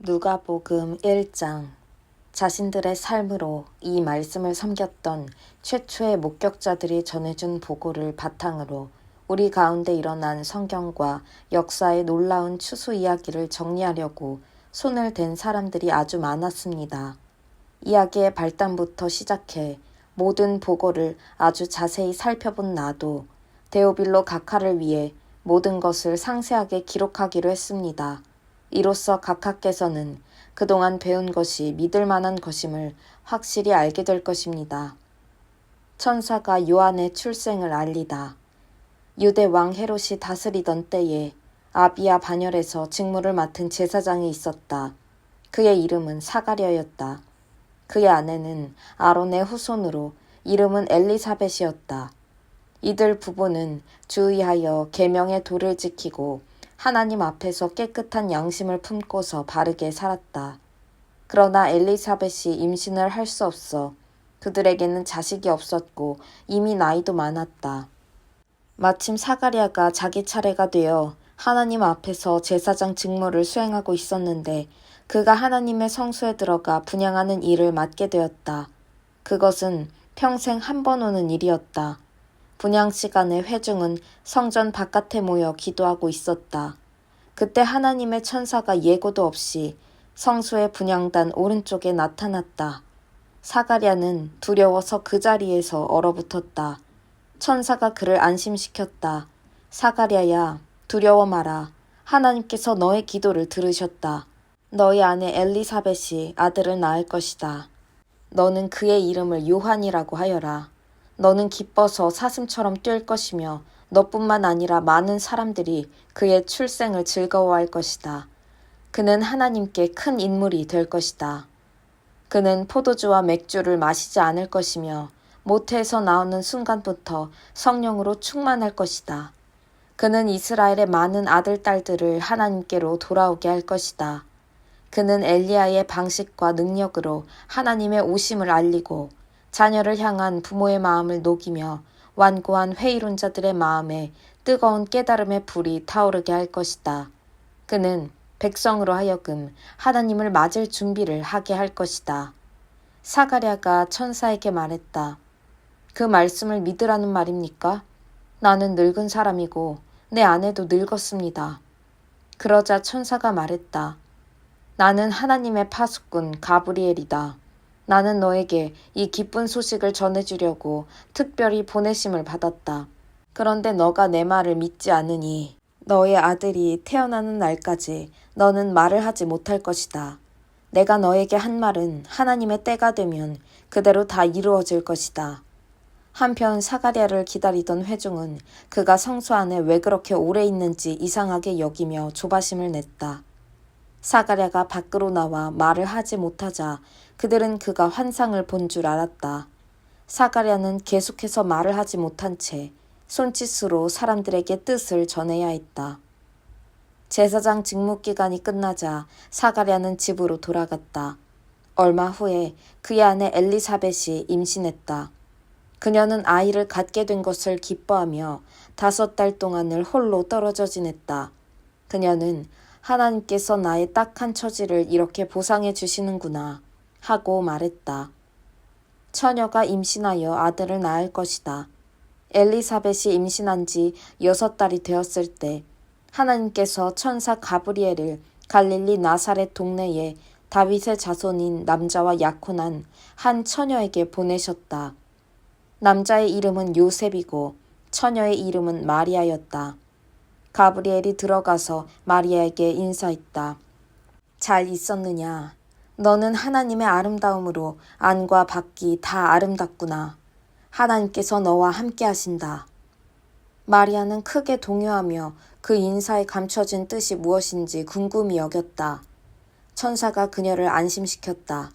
누가복음 1장. 자신들의 삶으로 이 말씀을 섬겼던 최초의 목격자들이 전해준 보고를 바탕으로 우리 가운데 일어난 성경과 역사의 놀라운 추수 이야기를 정리하려고 손을 댄 사람들이 아주 많았습니다. 이야기의 발단부터 시작해 모든 보고를 아주 자세히 살펴본 나도 데오빌로 각하를 위해 모든 것을 상세하게 기록하기로 했습니다. 이로써 각하께서는 그동안 배운 것이 믿을 만한 것임을 확실히 알게 될 것입니다. 천사가 요한의 출생을 알리다. 유대 왕 헤롯이 다스리던 때에 아비야 반열에서 직무를 맡은 제사장이 있었다. 그의 이름은 사가랴였다. 그의 아내는 아론의 후손으로 이름은 엘리사벳이었다. 이들 부부는 주의하여 계명의 도를 지키고 하나님 앞에서 깨끗한 양심을 품고서 바르게 살았다. 그러나 엘리사벳이 임신을 할 수 없어 그들에게는 자식이 없었고 이미 나이도 많았다. 마침 사가랴가 자기 차례가 되어 하나님 앞에서 제사장 직무를 수행하고 있었는데 그가 하나님의 성소에 들어가 분향하는 일을 맡게 되었다. 그것은 평생 한 번 오는 일이었다. 분향 시간에 회중은 성전 바깥에 모여 기도하고 있었다. 그때 하나님의 천사가 예고도 없이 성소의 분향단 오른쪽에 나타났다. 사가랴는 두려워서 그 자리에서 얼어붙었다. 천사가 그를 안심시켰다. 사가랴야, 두려워 마라. 하나님께서 너의 기도를 들으셨다. 너의 아내 엘리사벳이 아들을 낳을 것이다. 너는 그의 이름을 요한이라고 하여라. 너는 기뻐서 사슴처럼 뛸 것이며 너뿐만 아니라 많은 사람들이 그의 출생을 즐거워할 것이다. 그는 하나님께 큰 인물이 될 것이다. 그는 포도주와 맥주를 마시지 않을 것이며 모태에서 나오는 순간부터 성령으로 충만할 것이다. 그는 이스라엘의 많은 아들, 딸들을 하나님께로 돌아오게 할 것이다. 그는 엘리야의 방식과 능력으로 하나님의 오심을 알리고 자녀를 향한 부모의 마음을 녹이며 완고한 회의론자들의 마음에 뜨거운 깨달음의 불이 타오르게 할 것이다. 그는 백성으로 하여금 하나님을 맞을 준비를 하게 할 것이다. 사가랴가 천사에게 말했다. 그 말씀을 믿으라는 말입니까? 나는 늙은 사람이고 내 아내도 늙었습니다. 그러자 천사가 말했다. 나는 하나님의 파수꾼 가브리엘이다. 나는 너에게 이 기쁜 소식을 전해주려고 특별히 보내심을 받았다. 그런데 너가 내 말을 믿지 않으니 너의 아들이 태어나는 날까지 너는 말을 하지 못할 것이다. 내가 너에게 한 말은 하나님의 때가 되면 그대로 다 이루어질 것이다. 한편 사가랴를 기다리던 회중은 그가 성소 안에 왜 그렇게 오래 있는지 이상하게 여기며 조바심을 냈다. 사가랴가 밖으로 나와 말을 하지 못하자 그들은 그가 환상을 본 줄 알았다. 사가랴는 계속해서 말을 하지 못한 채 손짓으로 사람들에게 뜻을 전해야 했다. 제사장 직무 기간이 끝나자 사가랴는 집으로 돌아갔다. 얼마 후에 그의 아내 엘리사벳이 임신했다. 그녀는 아이를 갖게 된 것을 기뻐하며 5달 동안을 홀로 떨어져 지냈다. 그녀는 하나님께서 나의 딱한 처지를 이렇게 보상해 주시는구나 하고 말했다. 처녀가 임신하여 아들을 낳을 것이다. 엘리사벳이 임신한 지 6달이 되었을 때 하나님께서 천사 가브리엘을 갈릴리 나사렛 동네에 다윗의 자손인 남자와 약혼한 한 처녀에게 보내셨다. 남자의 이름은 요셉이고 처녀의 이름은 마리아였다. 가브리엘이 들어가서 마리아에게 인사했다. 잘 있었느냐? 너는 하나님의 아름다움으로 안과 밖이 다 아름답구나. 하나님께서 너와 함께 하신다. 마리아는 크게 동요하며 그 인사에 감춰진 뜻이 무엇인지 궁금히 여겼다. 천사가 그녀를 안심시켰다.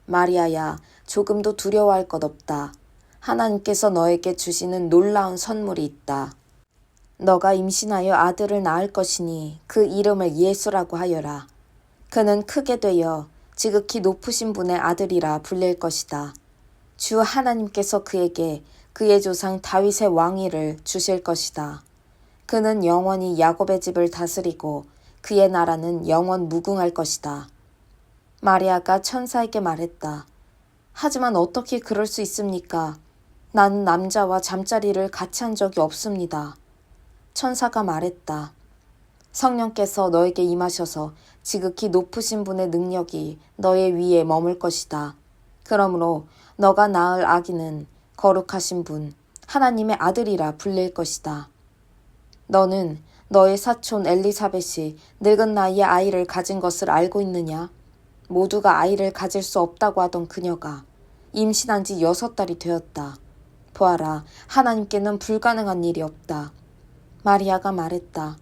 마리아야, 조금도 두려워할 것 없다. 하나님께서 너에게 주시는 놀라운 선물이 있다. 너가 임신하여 아들을 낳을 것이니 그 이름을 예수라고 하여라. 그는 크게 되어 지극히 높으신 분의 아들이라 불릴 것이다. 주 하나님께서 그에게 그의 조상 다윗의 왕위를 주실 것이다. 그는 영원히 야곱의 집을 다스리고 그의 나라는 영원 무궁할 것이다. 마리아가 천사에게 말했다. 하지만 어떻게 그럴 수 있습니까? 나는 남자와 잠자리를 같이 한 적이 없습니다. 천사가 말했다. 성령께서 너에게 임하셔서 지극히 높으신 분의 능력이 너의 위에 머물 것이다. 그러므로 너가 낳을 아기는 거룩하신 분, 하나님의 아들이라 불릴 것이다. 너는 너의 사촌 엘리사벳이 늙은 나이에 아이를 가진 것을 알고 있느냐? 모두가 아이를 가질 수 없다고 하던 그녀가 임신한 지 6달이 되었다. 보아라, 하나님께는 불가능한 일이 없다. 마리아가 말했다.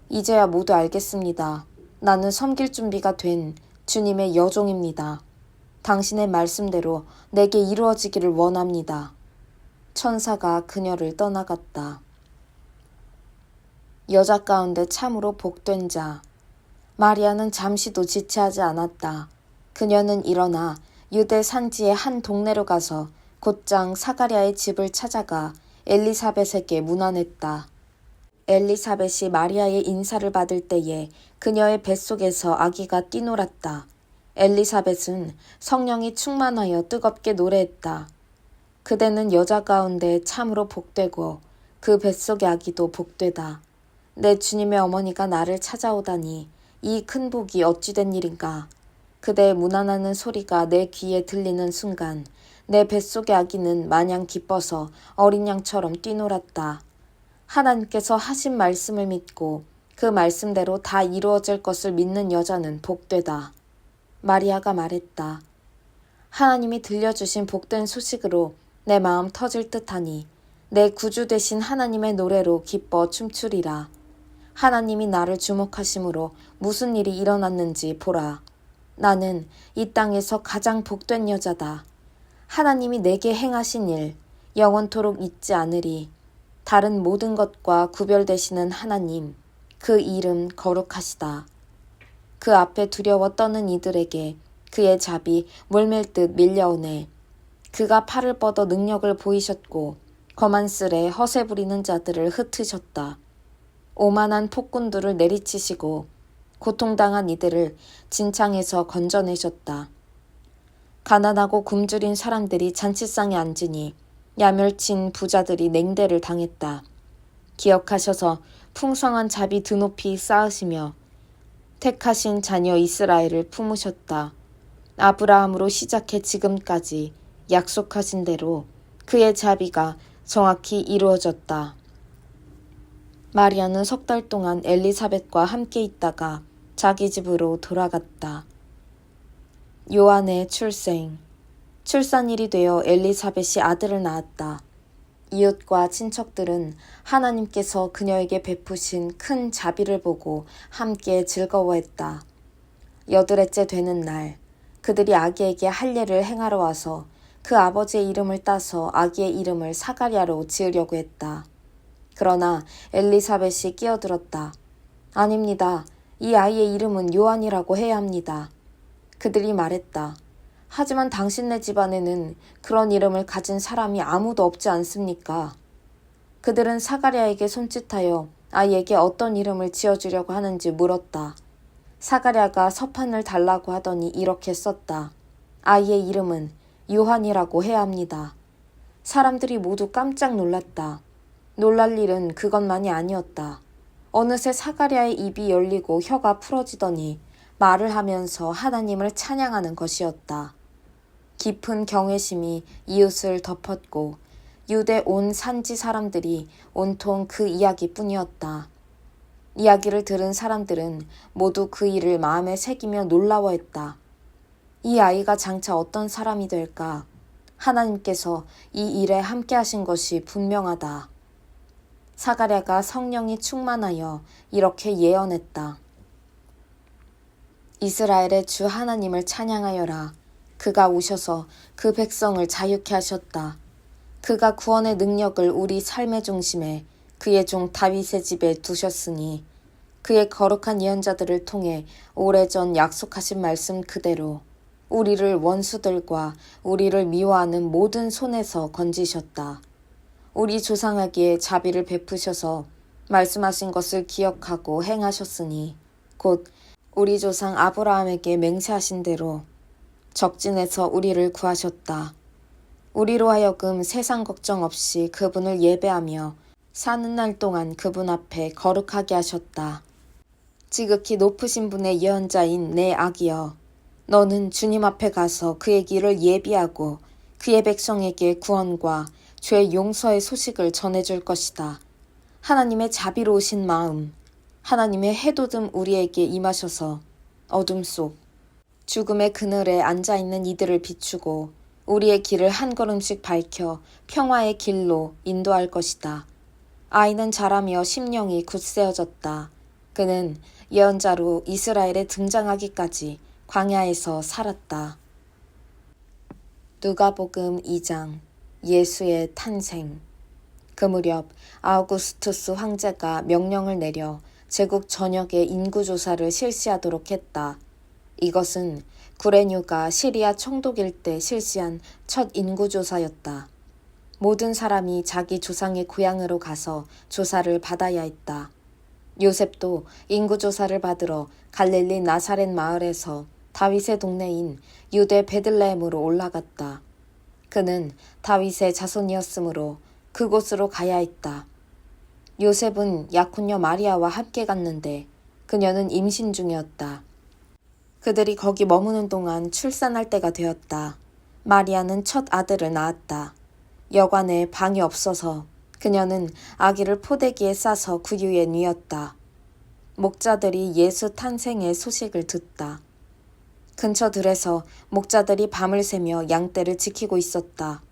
이제야 모두 알겠습니다. 나는 섬길 준비가 된 주님의 여종입니다. 당신의 말씀대로 내게 이루어지기를 원합니다. 천사가 그녀를 떠나갔다. 여자 가운데 참으로 복된 자. 마리아는 잠시도 지체하지 않았다. 그녀는 일어나 유대 산지의 한 동네로 가서 곧장 사가랴의 집을 찾아가 엘리사벳에게 문안했다. 엘리사벳이 마리아의 인사를 받을 때에 그녀의 뱃속에서 아기가 뛰놀았다. 엘리사벳은 성령이 충만하여 뜨겁게 노래했다. 그대는 여자 가운데 참으로 복되고 그 뱃속의 아기도 복되다. 내 주님의 어머니가 나를 찾아오다니 이 큰 복이 어찌된 일인가. 그대의 문안하는 소리가 내 귀에 들리는 순간 내 뱃속의 아기는 마냥 기뻐서 어린 양처럼 뛰놀았다. 하나님께서 하신 말씀을 믿고 그 말씀대로 다 이루어질 것을 믿는 여자는 복되다. 마리아가 말했다. 하나님이 들려주신 복된 소식으로 내 마음 터질 듯하니 내 구주 되신 하나님의 노래로 기뻐 춤추리라. 하나님이 나를 주목하심으로 무슨 일이 일어났는지 보라. 나는 이 땅에서 가장 복된 여자다. 하나님이 내게 행하신 일 영원토록 잊지 않으리. 다른 모든 것과 구별되시는 하나님, 그 이름 거룩하시다. 그 앞에 두려워 떠는 이들에게 그의 잡이 물밀듯 밀려오네. 그가 팔을 뻗어 능력을 보이셨고 거만 쓸에 허세 부리는 자들을 흩으셨다. 오만한 폭군들을 내리치시고 고통당한 이들을 진창에서 건져내셨다. 가난하고 굶주린 사람들이 잔치상에 앉으니 야멸친 부자들이 냉대를 당했다. 기억하셔서 풍성한 잡이 드높이 쌓으시며 택하신 자녀 이스라엘을 품으셨다. 아브라함으로 시작해 지금까지 약속하신 대로 그의 자비가 정확히 이루어졌다. 마리아는 3달 동안 엘리사벳과 함께 있다가 자기 집으로 돌아갔다. 요한의 출생. 출산일이 되어 엘리사벳이 아들을 낳았다. 이웃과 친척들은 하나님께서 그녀에게 베푸신 큰 자비를 보고 함께 즐거워했다. 8회째 되는 날, 그들이 아기에게 할례를 행하러 와서 그 아버지의 이름을 따서 아기의 이름을 사가랴로 지으려고 했다. 그러나 엘리사벳이 끼어들었다. 아닙니다. 이 아이의 이름은 요한이라고 해야 합니다. 그들이 말했다. 하지만 당신네 집안에는 그런 이름을 가진 사람이 아무도 없지 않습니까? 그들은 사가랴에게 손짓하여 아이에게 어떤 이름을 지어주려고 하는지 물었다. 사가랴가 서판을 달라고 하더니 이렇게 썼다. 아이의 이름은 요한이라고 해야 합니다. 사람들이 모두 깜짝 놀랐다. 놀랄 일은 그것만이 아니었다. 어느새 사가랴의 입이 열리고 혀가 풀어지더니 말을 하면서 하나님을 찬양하는 것이었다. 깊은 경외심이 이웃을 덮었고 유대 온 산지 사람들이 온통 그 이야기뿐이었다. 이야기를 들은 사람들은 모두 그 일을 마음에 새기며 놀라워했다. 이 아이가 장차 어떤 사람이 될까? 하나님께서 이 일에 함께 하신 것이 분명하다. 사가랴가 성령이 충만하여 이렇게 예언했다. 이스라엘의 주 하나님을 찬양하여라. 그가 오셔서 그 백성을 자유케 하셨다. 그가 구원의 능력을 우리 삶의 중심에 그의 종 다윗의 집에 두셨으니 그의 거룩한 예언자들을 통해 오래전 약속하신 말씀 그대로 우리를 원수들과 우리를 미워하는 모든 손에서 건지셨다. 우리 조상에게 자비를 베푸셔서 말씀하신 것을 기억하고 행하셨으니 곧 우리 조상 아브라함에게 맹세하신 대로 적진에서 우리를 구하셨다. 우리로 하여금 세상 걱정 없이 그분을 예배하며 사는 날 동안 그분 앞에 거룩하게 하셨다. 지극히 높으신 분의 예언자인 내 아기여, 너는 주님 앞에 가서 그의 길을 예비하고 그의 백성에게 구원과 죄 용서의 소식을 전해줄 것이다. 하나님의 자비로우신 마음, 하나님의 해돋음 우리에게 임하셔서 어둠 속 죽음의 그늘에 앉아있는 이들을 비추고 우리의 길을 한 걸음씩 밝혀 평화의 길로 인도할 것이다. 아이는 자라며 심령이 굳세어졌다. 그는 예언자로 이스라엘에 등장하기까지 광야에서 살았다. 누가복음 2장 예수의 탄생. 그 무렵 아우구스투스 황제가 명령을 내려 제국 전역의 인구조사를 실시하도록 했다. 이것은 구레뉴가 시리아 총독일 때 실시한 첫 인구조사였다. 모든 사람이 자기 조상의 고향으로 가서 조사를 받아야 했다. 요셉도 인구조사를 받으러 갈릴리 나사렛 마을에서 다윗의 동네인 유대 베들레헴으로 올라갔다. 그는 다윗의 자손이었으므로 그곳으로 가야 했다. 요셉은 약혼녀 마리아와 함께 갔는데 그녀는 임신 중이었다. 그들이 거기 머무는 동안 출산할 때가 되었다. 마리아는 첫 아들을 낳았다. 여관에 방이 없어서 그녀는 아기를 포대기에 싸서 구유에 뉘었다. 목자들이 예수 탄생의 소식을 듣다. 근처 들에서 목자들이 밤을 새며 양떼를 지키고 있었다.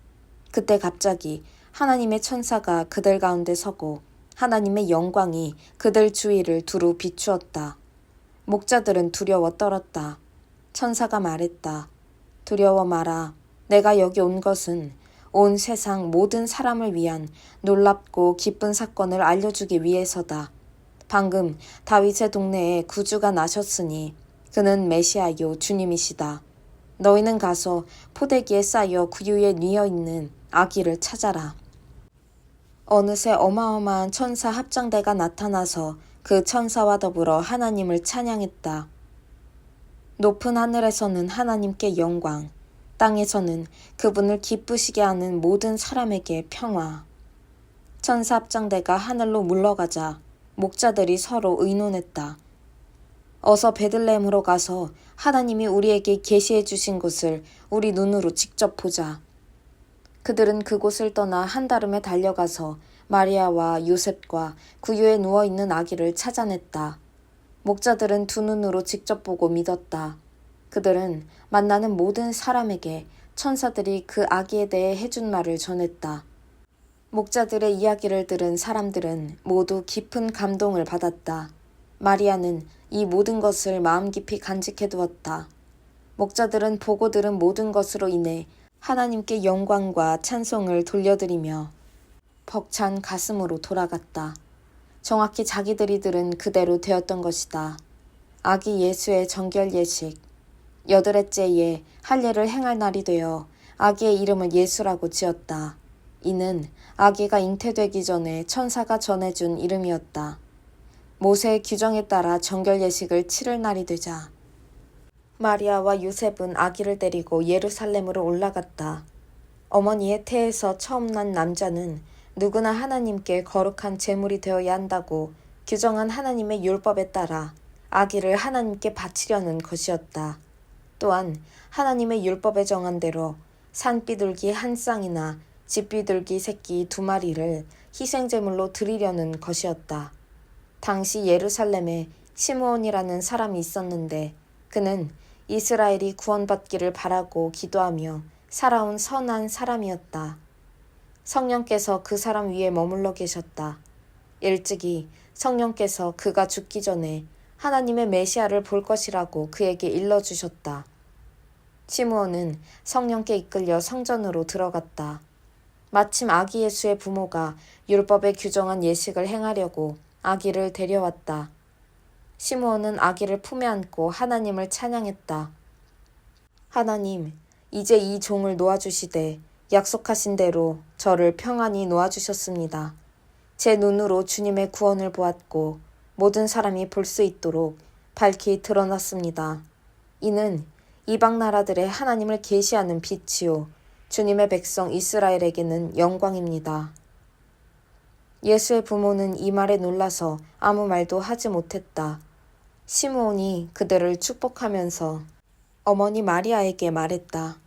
그때 갑자기 하나님의 천사가 그들 가운데 서고 하나님의 영광이 그들 주위를 두루 비추었다. 목자들은 두려워 떨었다. 천사가 말했다. 두려워 마라. 내가 여기 온 것은 온 세상 모든 사람을 위한 놀랍고 기쁜 사건을 알려주기 위해서다. 방금 다윗의 동네에 구주가 나셨으니 그는 메시아요 주님이시다. 너희는 가서 포대기에 쌓여 구유에 뉘어 있는 아기를 찾아라. 어느새 어마어마한 천사 합장대가 나타나서 그 천사와 더불어 하나님을 찬양했다. 높은 하늘에서는 하나님께 영광, 땅에서는 그분을 기쁘시게 하는 모든 사람에게 평화. 천사 합장대가 하늘로 물러가자 목자들이 서로 의논했다. 어서 베들레헴으로 가서 하나님이 우리에게 계시해 주신 곳을 우리 눈으로 직접 보자. 그들은 그곳을 떠나 한달음에 달려가서 마리아와 요셉과 구유에 누워있는 아기를 찾아냈다. 목자들은 두 눈으로 직접 보고 믿었다. 그들은 만나는 모든 사람에게 천사들이 그 아기에 대해 해준 말을 전했다. 목자들의 이야기를 들은 사람들은 모두 깊은 감동을 받았다. 마리아는 이 모든 것을 마음 깊이 간직해 두었다. 목자들은 보고 들은 모든 것으로 인해 하나님께 영광과 찬송을 돌려드리며 벅찬 가슴으로 돌아갔다. 정확히 자기들이 들은 그대로 되었던 것이다. 아기 예수의 정결 예식. 8회째에 할례를 행할 날이 되어 아기의 이름을 예수라고 지었다. 이는 아기가 잉태되기 전에 천사가 전해준 이름이었다. 모세의 규정에 따라 정결 예식을 치를 날이 되자 마리아와 요셉은 아기를 데리고 예루살렘으로 올라갔다. 어머니의 태에서 처음 난 남자는 누구나 하나님께 거룩한 제물이 되어야 한다고 규정한 하나님의 율법에 따라 아기를 하나님께 바치려는 것이었다. 또한 하나님의 율법에 정한 대로 산비둘기 한 쌍이나 집비둘기 새끼 2마리를 희생제물로 드리려는 것이었다. 당시 예루살렘에 시므온이라는 사람이 있었는데 그는 이스라엘이 구원받기를 바라고 기도하며 살아온 선한 사람이었다. 성령께서 그 사람 위에 머물러 계셨다. 일찍이 성령께서 그가 죽기 전에 하나님의 메시아를 볼 것이라고 그에게 일러주셨다. 시므온은 성령께 이끌려 성전으로 들어갔다. 마침 아기 예수의 부모가 율법에 규정한 예식을 행하려고 아기를 데려왔다. 시므온은 아기를 품에 안고 하나님을 찬양했다. 하나님, 이제 이 종을 놓아주시되 약속하신 대로 저를 평안히 놓아주셨습니다. 제 눈으로 주님의 구원을 보았고 모든 사람이 볼 수 있도록 밝히 드러났습니다. 이는 이방 나라들의 하나님을 계시하는 빛이요 주님의 백성 이스라엘에게는 영광입니다. 예수의 부모는 이 말에 놀라서 아무 말도 하지 못했다. 시므온이 그들을 축복하면서 어머니 마리아에게 말했다.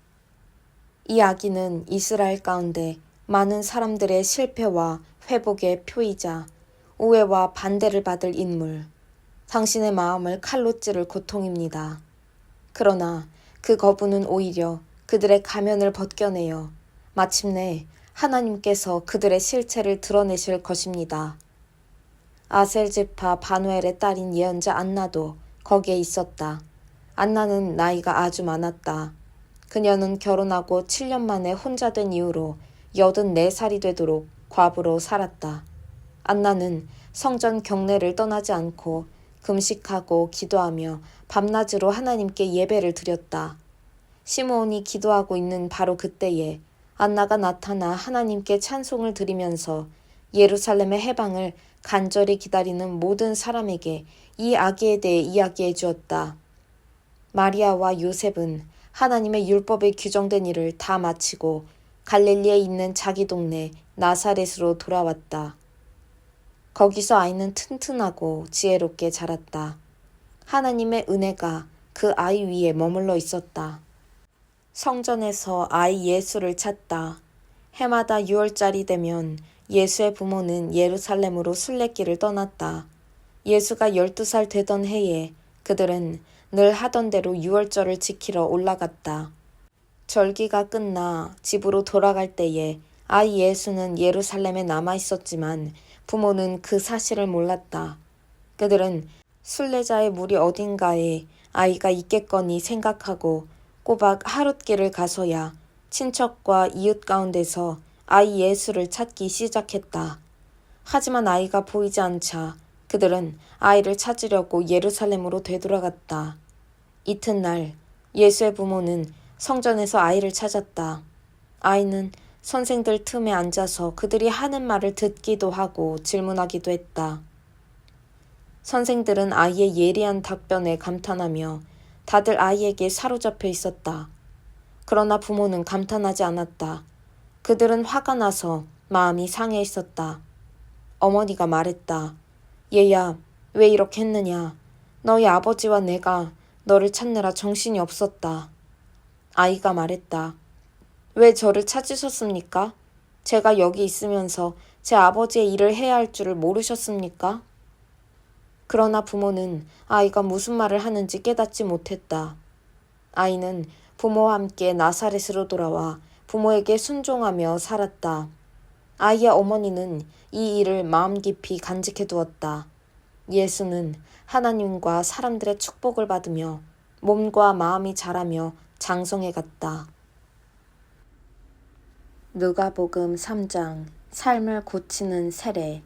이 아기는 이스라엘 가운데 많은 사람들의 실패와 회복의 표이자 오해와 반대를 받을 인물, 당신의 마음을 칼로 찌를 고통입니다. 그러나 그 거부는 오히려 그들의 가면을 벗겨내어 마침내 하나님께서 그들의 실체를 드러내실 것입니다. 아셀 지파 바누엘의 딸인 예언자 안나도 거기에 있었다. 안나는 나이가 아주 많았다. 그녀는 결혼하고 7년 만에 혼자 된 이후로 84살이 되도록 과부로 살았다. 안나는 성전 경내를 떠나지 않고 금식하고 기도하며 밤낮으로 하나님께 예배를 드렸다. 시므온이 기도하고 있는 바로 그때에 안나가 나타나 하나님께 찬송을 드리면서 예루살렘의 해방을 간절히 기다리는 모든 사람에게 이 아기에 대해 이야기해 주었다. 마리아와 요셉은 하나님의 율법에 규정된 일을 다 마치고 갈릴리에 있는 자기 동네 나사렛으로 돌아왔다. 거기서 아이는 튼튼하고 지혜롭게 자랐다. 하나님의 은혜가 그 아이 위에 머물러 있었다. 성전에서 아이 예수를 찾다. 해마다 6월달이 되면 예수의 부모는 예루살렘으로 순례길을 떠났다. 예수가 12살 되던 해에 그들은 늘 하던 대로 6월절을 지키러 올라갔다. 절기가 끝나 집으로 돌아갈 때에 아이 예수는 예루살렘에 남아 있었지만 부모는 그 사실을 몰랐다. 그들은 순례자의 무리 어딘가에 아이가 있겠거니 생각하고 꼬박 하룻길을 가서야 친척과 이웃 가운데서 아이 예수를 찾기 시작했다. 하지만 아이가 보이지 않자 그들은 아이를 찾으려고 예루살렘으로 되돌아갔다. 이튿날 예수의 부모는 성전에서 아이를 찾았다. 아이는 선생들 틈에 앉아서 그들이 하는 말을 듣기도 하고 질문하기도 했다. 선생들은 아이의 예리한 답변에 감탄하며 다들 아이에게 사로잡혀 있었다. 그러나 부모는 감탄하지 않았다. 그들은 화가 나서 마음이 상해 있었다. 어머니가 말했다. 얘야, 왜 이렇게 했느냐? 너희 아버지와 내가 너를 찾느라 정신이 없었다. 아이가 말했다. 왜 저를 찾으셨습니까? 제가 여기 있으면서 제 아버지의 일을 해야 할 줄을 모르셨습니까? 그러나 부모는 아이가 무슨 말을 하는지 깨닫지 못했다. 아이는 부모와 함께 나사렛으로 돌아와 부모에게 순종하며 살았다. 아이의 어머니는 이 일을 마음 깊이 간직해 두었다. 예수는 하나님과 사람들의 축복을 받으며 몸과 마음이 자라며 장성해 갔다. 누가복음 3장 삶을 고치는 세례.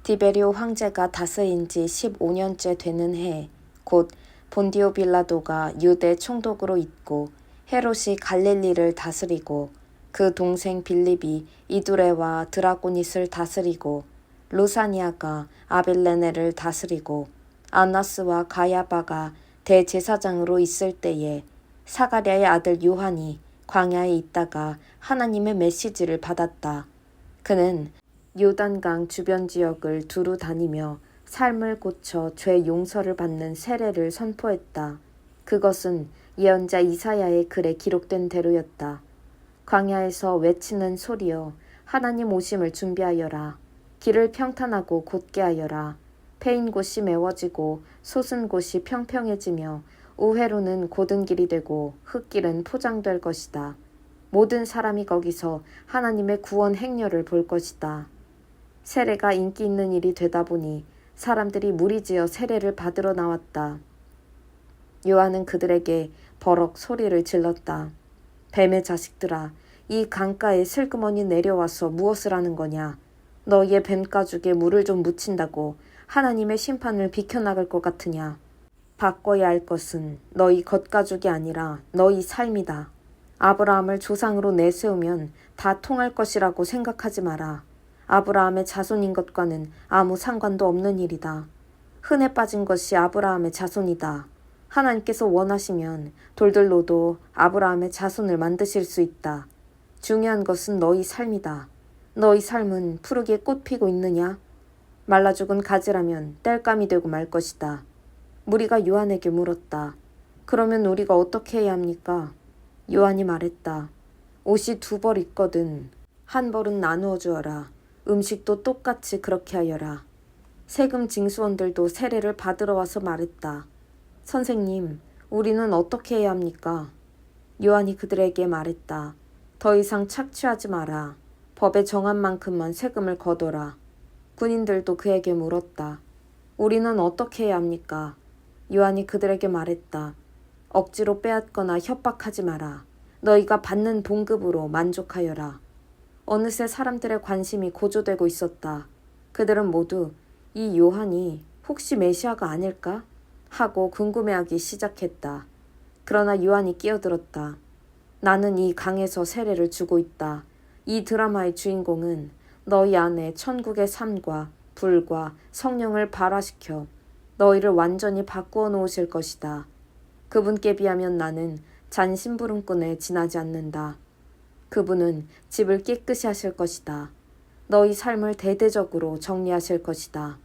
디베리오 황제가 다스린 지 15년째 되는 해, 곧 본디오 빌라도가 유대 총독으로 있고 헤롯이 갈릴리를 다스리고 그 동생 빌립이 이두레와 드라고닛을 다스리고 루사니아가 아빌레네를 다스리고 아나스와 가야바가 대제사장으로 있을 때에 사가랴의 아들 요한이 광야에 있다가 하나님의 메시지를 받았다. 그는 요단강 주변 지역을 두루 다니며 삶을 고쳐 죄 용서를 받는 세례를 선포했다. 그것은 예언자 이사야의 글에 기록된 대로였다. 광야에서 외치는 소리여 하나님 오심을 준비하여라. 길을 평탄하고 곧게 하여라. 패인 곳이 메워지고 솟은 곳이 평평해지며 우회로는 곧은 길이 되고 흙길은 포장될 것이다. 모든 사람이 거기서 하나님의 구원 행렬을 볼 것이다. 세례가 인기 있는 일이 되다 보니 사람들이 무리지어 세례를 받으러 나왔다. 요한은 그들에게 버럭 소리를 질렀다. 뱀의 자식들아, 이 강가에 슬그머니 내려와서 무엇을 하는 거냐? 너희의 뱀가죽에 물을 좀 묻힌다고 하나님의 심판을 비켜나갈 것 같으냐? 바꿔야 할 것은 너희 겉가죽이 아니라 너희 삶이다. 아브라함을 조상으로 내세우면 다 통할 것이라고 생각하지 마라. 아브라함의 자손인 것과는 아무 상관도 없는 일이다. 흔해 빠진 것이 아브라함의 자손이다. 하나님께서 원하시면 돌들로도 아브라함의 자손을 만드실 수 있다. 중요한 것은 너희 삶이다. 너희 삶은 푸르게 꽃 피고 있느냐? 말라 죽은 가지라면 땔감이 되고 말 것이다. 무리가 요한에게 물었다. 그러면 우리가 어떻게 해야 합니까? 요한이 말했다. 옷이 2벌 있거든. 한 벌은 나누어 주어라. 음식도 똑같이 그렇게 하여라. 세금 징수원들도 세례를 받으러 와서 말했다. 선생님, 우리는 어떻게 해야 합니까? 요한이 그들에게 말했다. 더 이상 착취하지 마라. 법에 정한 만큼만 세금을 거둬라. 군인들도 그에게 물었다. 우리는 어떻게 해야 합니까? 요한이 그들에게 말했다. 억지로 빼앗거나 협박하지 마라. 너희가 받는 봉급으로 만족하여라. 어느새 사람들의 관심이 고조되고 있었다. 그들은 모두 이 요한이 혹시 메시아가 아닐까? 하고 궁금해하기 시작했다. 그러나 요한이 끼어들었다. 나는 이 강에서 세례를 주고 있다. 이 드라마의 주인공은 너희 안에 천국의 삶과 불과 성령을 발화시켜 너희를 완전히 바꾸어 놓으실 것이다. 그분께 비하면 나는 잔심부름꾼에 지나지 않는다. 그분은 집을 깨끗이 하실 것이다. 너희 삶을 대대적으로 정리하실 것이다.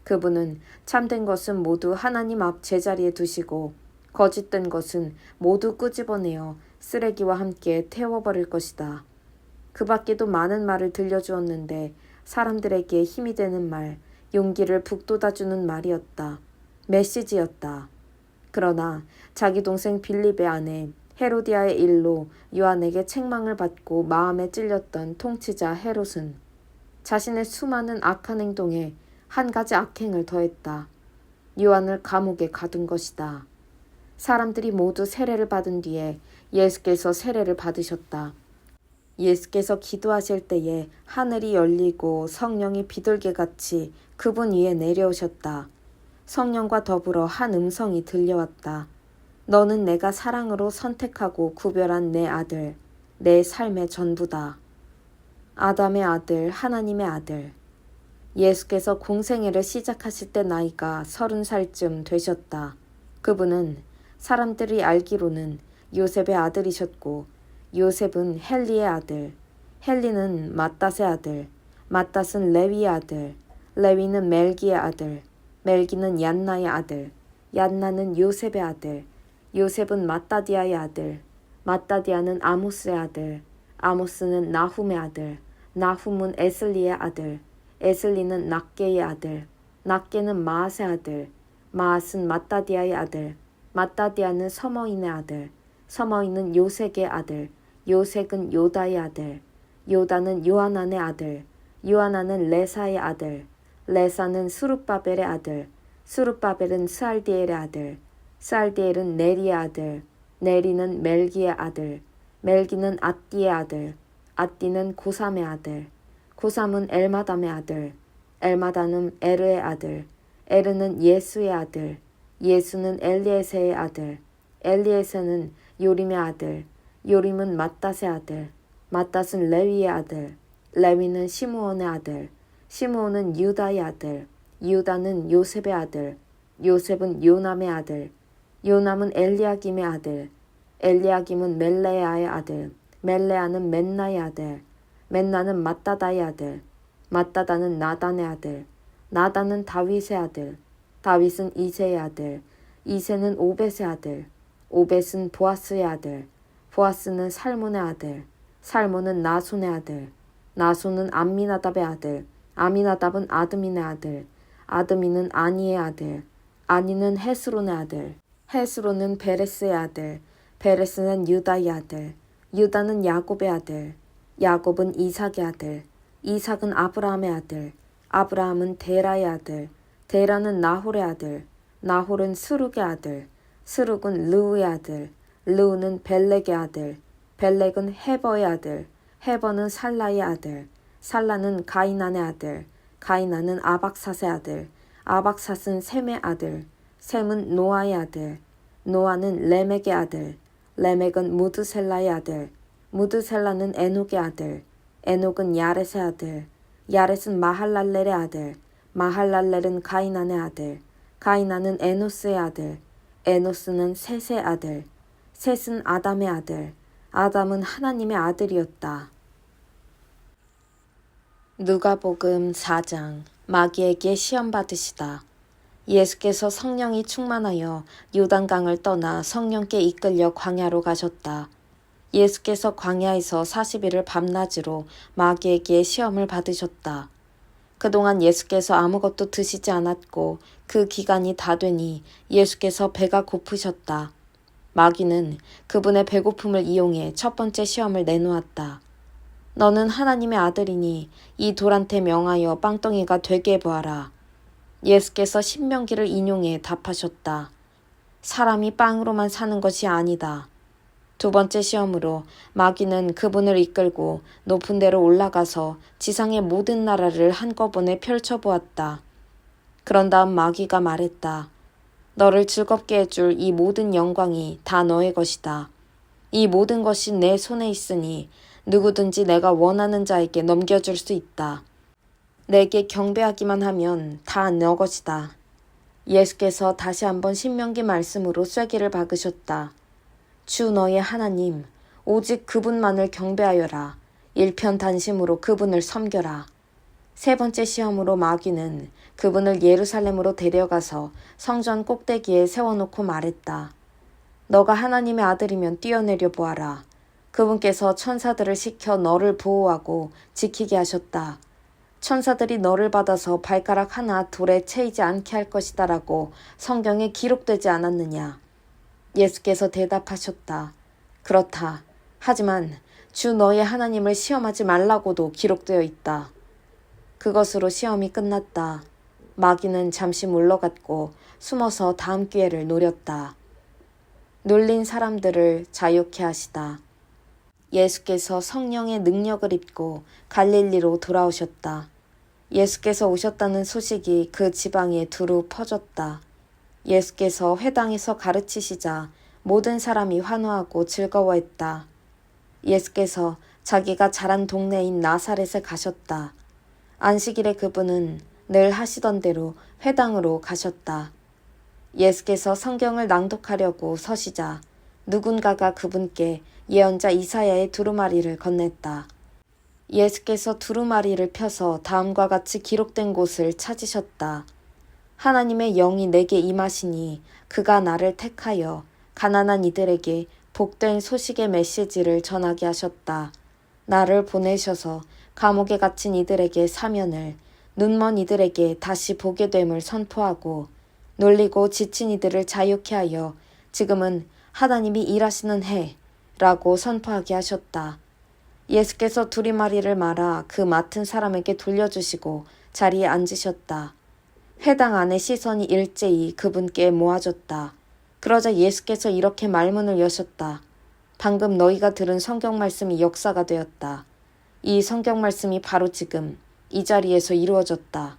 그분은 참된 것은 모두 하나님 앞 제자리에 두시고 거짓된 것은 모두 끄집어내어 쓰레기와 함께 태워버릴 것이다. 그 밖에도 많은 말을 들려주었는데 사람들에게 힘이 되는 말, 용기를 북돋아주는 말이었다. 메시지였다. 그러나 자기 동생 빌립의 아내 헤로디아의 일로 요한에게 책망을 받고 마음에 찔렸던 통치자 헤롯은 자신의 수많은 악한 행동에 한 가지 악행을 더했다. 요한을 감옥에 가둔 것이다. 사람들이 모두 세례를 받은 뒤에 예수께서 세례를 받으셨다. 예수께서 기도하실 때에 하늘이 열리고 성령이 비둘기같이 그분 위에 내려오셨다. 성령과 더불어 한 음성이 들려왔다. 너는 내가 사랑으로 선택하고 구별한 내 아들, 내 삶의 전부다. 아담의 아들, 하나님의 아들. 예수께서 공생애를 시작하실 때 나이가 30살쯤 되셨다. 그분은 사람들이 알기로는 요셉의 아들이셨고 요셉은 헬리의 아들, 헬리는 맏닷의 아들, 맏닷은 레위의 아들, 레위는 멜기의 아들, 멜기는 얀나의 아들, 얀나는 요셉의 아들, 요셉은 맏다디아의 아들, 맏다디아는 아모스의 아들, 아모스는 나훔의 아들, 나훔은 에슬리의 아들, 에슬리는 낫게의 아들, 낫게는 마앗의 아들, 마앗은 맏다디아의 아들, 맏다디아는 서머인의 아들, 서머인은 요색의 아들, 요색은 요다의 아들, 요다는 요하난의 아들, 요하난은 레사의 아들, 레사는 수룹바벨의 아들, 수룹바벨은 스알디엘의 아들, 스알디엘은 네리의 아들, 네리는 멜기의 아들, 멜기는 앗디의 아들, 앗디는 고삼의 아들, 고삼은 엘마담의 아들, 엘마담은 에르의 아들, 에르는 예수의 아들, 예수는 엘리에세의 아들, 엘리에세는 요림의 아들, 요림은 맏닷의 아들, 맏닷은 레위의 아들, 레위는 시므온의 아들, 시므온은 유다의 아들, 유다는 요셉의 아들, 요셉은 요남의 아들, 요남은 엘리야김의 아들, 엘리야김은 멜레아의 아들, 멜레아는 맨나의 아들, 맨나는 맏다다의 아들, 맏다다는 나단의 아들, 나단은 다윗의 아들, 다윗은 이새의 아들, 이새는 오벳의 아들, 오벳은 보아스의 아들, 보아스는 살몬의 아들, 살몬은 나손의 아들, 나손은 암미나답의 아들, 아미나답은 아드민의 아들, 아드민은 아니의 아들, 아니는 헤스론의 아들, 헤스론은 베레스의 아들, 베레스는 유다의 아들, 유다는 야곱의 아들, 야곱은 이삭의 아들, 이삭은 아브라함의 아들, 아브라함은 데라의 아들, 데라는 나홀의 아들, 나홀은 스룩의 아들, 스룩은 르우의 아들, 르우는 벨렉의 아들, 벨렉은 헤버의 아들, 헤버는 살라의 아들, 살라는 가이난의 아들, 가이난은 아박삿의 아들, 아박삿은 셈의 아들, 셈은 노아의 아들, 노아는 레멕의 아들, 레멕은 무드셀라의 아들, 무드셀라는 에녹의 아들, 에녹은 야렛의 아들, 야렛은 마할랄렐의 아들, 마할랄렐은 가이난의 아들, 가이나는 에노스의 아들, 에노스는 셋의 아들, 셋은 아담의 아들, 아담은 하나님의 아들이었다. 누가복음 4장. 마귀에게 시험 받으시다. 예수께서 성령이 충만하여 요단강을 떠나 성령께 이끌려 광야로 가셨다. 예수께서 광야에서 40일을 밤낮으로 마귀에게 시험을 받으셨다. 그동안 예수께서 아무것도 드시지 않았고 그 기간이 다 되니 예수께서 배가 고프셨다. 마귀는 그분의 배고픔을 이용해 첫 번째 시험을 내놓았다. 너는 하나님의 아들이니 이 돌한테 명하여 빵덩이가 되게 해보아라. 예수께서 신명기를 인용해 답하셨다. 사람이 빵으로만 사는 것이 아니다. 두 번째 시험으로 마귀는 그분을 이끌고 높은 데로 올라가서 지상의 모든 나라를 한꺼번에 펼쳐보았다. 그런 다음 마귀가 말했다. 너를 즐겁게 해줄 이 모든 영광이 다 너의 것이다. 이 모든 것이 내 손에 있으니 누구든지 내가 원하는 자에게 넘겨줄 수 있다. 내게 경배하기만 하면 다 너 것이다. 예수께서 다시 한번 신명기 말씀으로 쐐기를 박으셨다. 주 너의 하나님, 오직 그분만을 경배하여라. 일편단심으로 그분을 섬겨라. 세 번째 시험으로 마귀는 그분을 예루살렘으로 데려가서 성전 꼭대기에 세워놓고 말했다. 너가 하나님의 아들이면 뛰어내려 보아라. 그분께서 천사들을 시켜 너를 보호하고 지키게 하셨다. 천사들이 너를 받아서 발가락 하나 돌에 채이지 않게 할 것이다 라고 성경에 기록되지 않았느냐. 예수께서 대답하셨다. 그렇다. 하지만 주 너의 하나님을 시험하지 말라고도 기록되어 있다. 그것으로 시험이 끝났다. 마귀는 잠시 물러갔고 숨어서 다음 기회를 노렸다. 눌린 사람들을 자유케 하시다. 예수께서 성령의 능력을 입고 갈릴리로 돌아오셨다. 예수께서 오셨다는 소식이 그 지방에 두루 퍼졌다. 예수께서 회당에서 가르치시자 모든 사람이 환호하고 즐거워했다. 예수께서 자기가 자란 동네인 나사렛에 가셨다. 안식일에 그분은 늘 하시던 대로 회당으로 가셨다. 예수께서 성경을 낭독하려고 서시자 누군가가 그분께 예언자 이사야의 두루마리를 건넸다. 예수께서 두루마리를 펴서 다음과 같이 기록된 곳을 찾으셨다. 하나님의 영이 내게 임하시니 그가 나를 택하여 가난한 이들에게 복된 소식의 메시지를 전하게 하셨다. 나를 보내셔서 감옥에 갇힌 이들에게 사면을, 눈먼 이들에게 다시 보게 됨을 선포하고 놀리고 지친 이들을 자유케 하여 지금은 하나님이 일하시는 해라고 선포하게 하셨다. 예수께서 두루마리를 말아 그 맡은 사람에게 돌려주시고 자리에 앉으셨다. 회당 안의 시선이 일제히 그분께 모아졌다. 그러자 예수께서 이렇게 말문을 여셨다. 방금 너희가 들은 성경 말씀이 역사가 되었다. 이 성경 말씀이 바로 지금 이 자리에서 이루어졌다.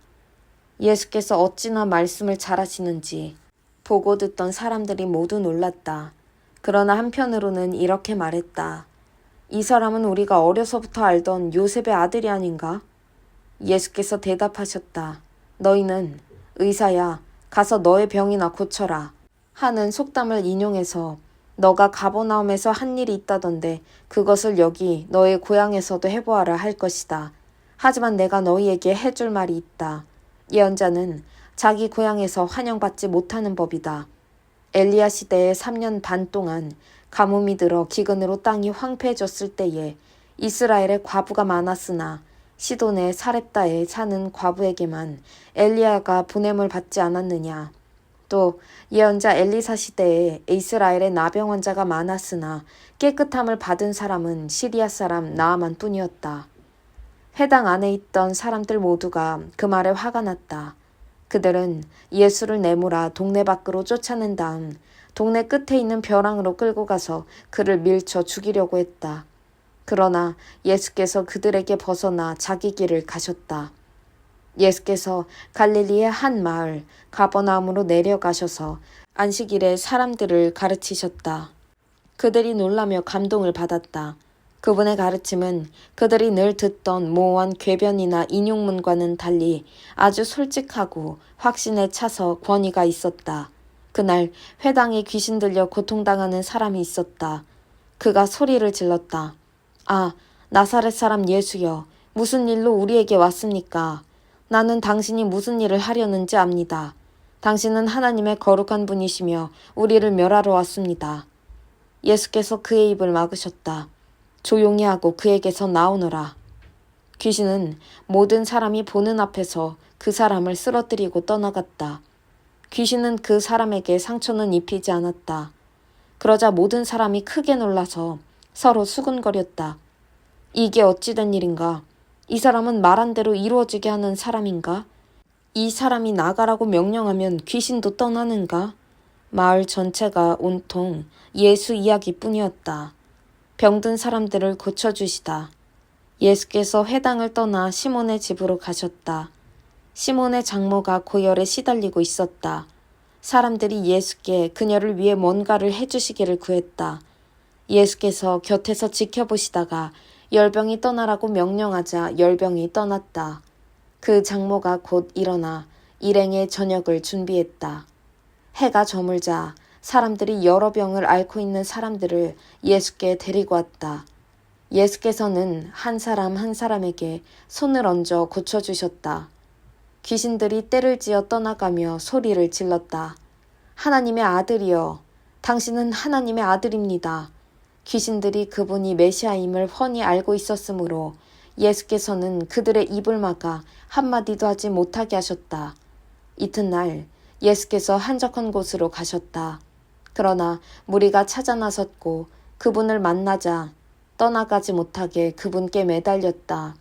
예수께서 어찌나 말씀을 잘하시는지 보고 듣던 사람들이 모두 놀랐다. 그러나 한편으로는 이렇게 말했다. 이 사람은 우리가 어려서부터 알던 요셉의 아들이 아닌가? 예수께서 대답하셨다. 너희는 의사야, 가서 너의 병이나 고쳐라 하는 속담을 인용해서 너가 가버나움에서 한 일이 있다던데 그것을 여기 너의 고향에서도 해보아라 할 것이다. 하지만 내가 너희에게 해줄 말이 있다. 예언자는 자기 고향에서 환영받지 못하는 법이다. 엘리야 시대에 3년 반 동안 가뭄이 들어 기근으로 땅이 황폐해졌을 때에 이스라엘에 과부가 많았으나 시돈의 사렙다에 사는 과부에게만 엘리야가 보냄을 받지 않았느냐. 또 예언자 엘리사 시대에 이스라엘에 나병 환자가 많았으나 깨끗함을 받은 사람은 시리아 사람 나아만 뿐이었다. 회당 안에 있던 사람들 모두가 그 말에 화가 났다. 그들은 예수를 내몰아 동네 밖으로 쫓아낸 다음 동네 끝에 있는 벼랑으로 끌고 가서 그를 밀쳐 죽이려고 했다. 그러나 예수께서 그들에게 벗어나 자기 길을 가셨다. 예수께서 갈릴리의 한 마을 가버나움으로 내려가셔서 안식일에 사람들을 가르치셨다. 그들이 놀라며 감동을 받았다. 그분의 가르침은 그들이 늘 듣던 모호한 궤변이나 인용문과는 달리 아주 솔직하고 확신에 차서 권위가 있었다. 그날 회당에 귀신 들려 고통당하는 사람이 있었다. 그가 소리를 질렀다. 아, 나사렛 사람 예수여, 무슨 일로 우리에게 왔습니까? 나는 당신이 무슨 일을 하려는지 압니다. 당신은 하나님의 거룩한 분이시며 우리를 멸하러 왔습니다. 예수께서 그의 입을 막으셨다. 조용히 하고 그에게서 나오너라. 귀신은 모든 사람이 보는 앞에서 그 사람을 쓰러뜨리고 떠나갔다. 귀신은 그 사람에게 상처는 입히지 않았다. 그러자 모든 사람이 크게 놀라서 서로 수군거렸다. 이게 어찌된 일인가? 이 사람은 말한 대로 이루어지게 하는 사람인가? 이 사람이 나가라고 명령하면 귀신도 떠나는가? 마을 전체가 온통 예수 이야기뿐이었다. 병든 사람들을 고쳐주시다. 예수께서 회당을 떠나 시몬의 집으로 가셨다. 시몬의 장모가 고열에 시달리고 있었다. 사람들이 예수께 그녀를 위해 뭔가를 해주시기를 구했다. 예수께서 곁에서 지켜보시다가 열병이 떠나라고 명령하자 열병이 떠났다. 그 장모가 곧 일어나 일행의 저녁을 준비했다. 해가 저물자 사람들이 여러 병을 앓고 있는 사람들을 예수께 데리고 왔다. 예수께서는 한 사람 한 사람에게 손을 얹어 고쳐주셨다. 귀신들이 떼를 지어 떠나가며 소리를 질렀다. 하나님의 아들이여, 당신은 하나님의 아들입니다. 귀신들이 그분이 메시아임을 훤히 알고 있었으므로 예수께서는 그들의 입을 막아 한마디도 하지 못하게 하셨다. 이튿날 예수께서 한적한 곳으로 가셨다. 그러나 무리가 찾아 나섰고 그분을 만나자 떠나가지 못하게 그분께 매달렸다.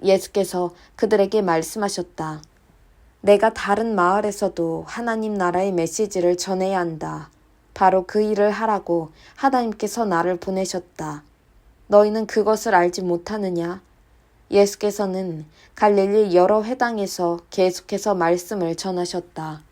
예수께서 그들에게 말씀하셨다. 내가 다른 마을에서도 하나님 나라의 메시지를 전해야 한다. 바로 그 일을 하라고 하나님께서 나를 보내셨다. 너희는 그것을 알지 못하느냐? 예수께서는 갈릴리 여러 회당에서 계속해서 말씀을 전하셨다.